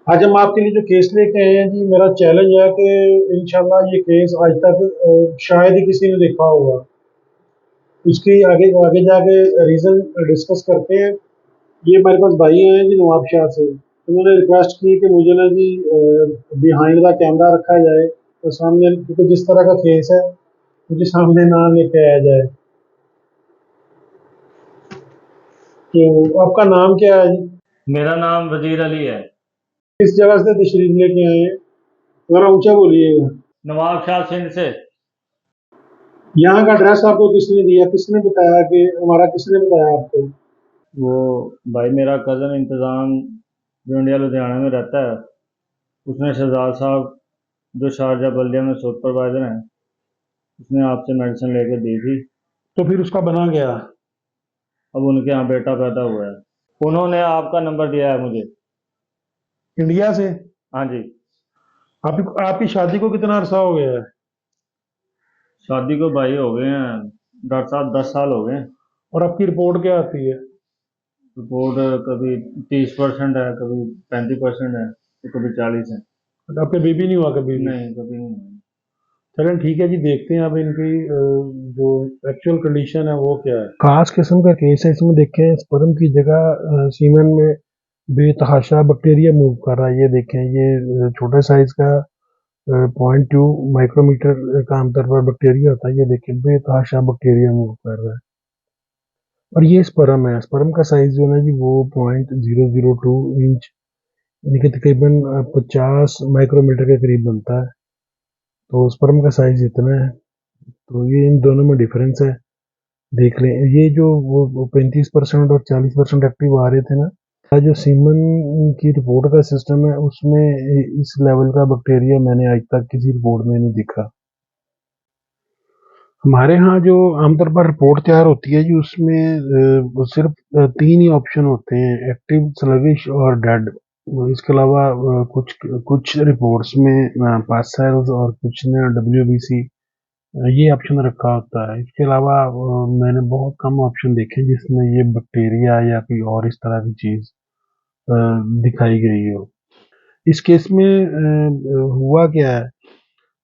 आज हम आपके लिए जो केस लेके आए हैं जी, मेरा चैलेंज है कि इंशाल्लाह ये केस आज तक शायद ही किसी ने देखा होगा। इसकी आगे आगे जाके रीज़न डिस्कस करते हैं। ये हमारे पास भाई हैं जी नवाब शाह से। उन्होंने रिक्वेस्ट की कि मुझे ना जी बिहाइंड द कैमरा रखा जाए, तो सामने, क्योंकि जिस तरह का केस है मुझे सामने ना लेके आया जाए। तो आपका नाम क्या है जी? मेरा नाम वजीर अली है। किस जगह से तशरीफ लेके आए हैं? ज़रा ऊंचा बोलिएगा। नवाब शाह सिंध से। यहाँ का एड्रेस आपको किसने दिया, किसने बताया कि हमारा, किसने बताया आपको? वो भाई मेरा कज़न इंतज़ाम जो इंडिया लुधियाना में रहता है, उसने शहजाद साहब जो शारजा बल्दिया में सुपरवाइज़र हैं, उसने आपसे मेडिसिन लेके दी थी। तो फिर उसका बना गया। अब उनके यहाँ बेटा पैदा हुआ है। उन्होंने आपका नंबर दिया है मुझे। इंडिया से? हाँ जी। आपकी शादी को कितना अरसा हो गया है? शादी को भाई हो गए हैं डॉक्टर साहब, 10 साल हो गए हैं। और आपकी रिपोर्ट क्या आती है? रिपोर्ट कभी 30% है, कभी 35% है, तो कभी 40 है। आपके बेबी नहीं हुआ कभी भी? नहीं, कभी नहीं हुआ। चलें ठीक है जी, देखते हैं अब इनकी जो एक्चुअल कंडीशन है वो क्या है। खास किस्म का केस है। इसमें देखें, स्पर्म की जगह सीमेन में बेतहाशा बैक्टीरिया मूव कर रहा है। ये देखें, ये छोटे साइज का 0.2 माइक्रोमीटर का आमतौर पर बैक्टीरिया होता है। ये देखें, बेतहाशा बैक्टीरिया मूव कर रहा है। और ये स्पर्म है। स्पर्म का साइज जो है ना जी, वो 0.002 इंच, यानी कि तकरीबन 50 माइक्रोमीटर के करीब बनता है। तो स्पर्म का साइज इतना है। तो ये इन दोनों में डिफरेंस है। देख लें, ये जो वो 35% और 40% एक्टिव आ रहे थे ना, जो सीमन की रिपोर्ट का सिस्टम है, उसमें इस लेवल का बैक्टीरिया मैंने आज तक किसी रिपोर्ट में नहीं दिखा। हमारे यहाँ जो आमतौर पर रिपोर्ट तैयार होती है जी, उसमें वो सिर्फ 3 ही ऑप्शन होते हैं: एक्टिव, स्लगिश और डेड। इसके अलावा कुछ कुछ रिपोर्ट्स में पास सेल्स और कुछ ने WBC ये ऑप्शन रखा होता है। इसके अलावा मैंने बहुत कम ऑप्शन देखे जिसमें ये बैक्टीरिया या कोई और इस तरह की चीज़ दिखाई गई हो। इस केस में हुआ क्या है,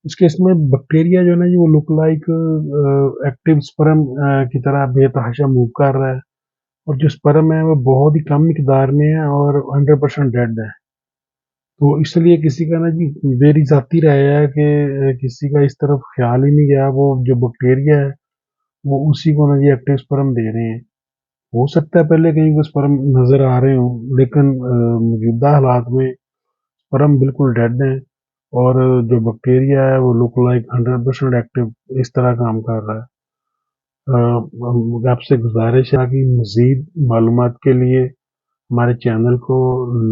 इस केस में बैक्टीरिया जो है ना जी, वो लुक लाइक एक्टिव स्पर्म की तरह बेतहाशा मूव कर रहा है। और जो स्पर्म है वो बहुत ही कम मिकदार में है और 100% डेड है। तो इसलिए किसी का ना जी, मेरी ज़ाती राय है कि किसी का इस तरफ ख्याल ही नहीं गया। वो जो बैक्टीरिया है वो उसी को ना जी एक्टिव स्पर्म दे रहे हैं। हो सकता है पहले कहीं को स्पर्म नज़र आ रहे हों, लेकिन मौजूदा हालात में स्पर्म बिल्कुल डेड है। और जो बैक्टीरिया है वो लुक लाइक 100% एक्टिव इस तरह काम कर रहा है। आपसे गुजारिश है कि मज़ीद मालूमात के लिए हमारे चैनल को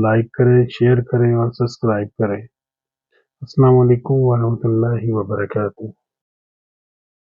लाइक करें, शेयर करें और सब्सक्राइब करें। अस्सलाम वालेकुम वरहमतुल्लाहि वबरकातुहू।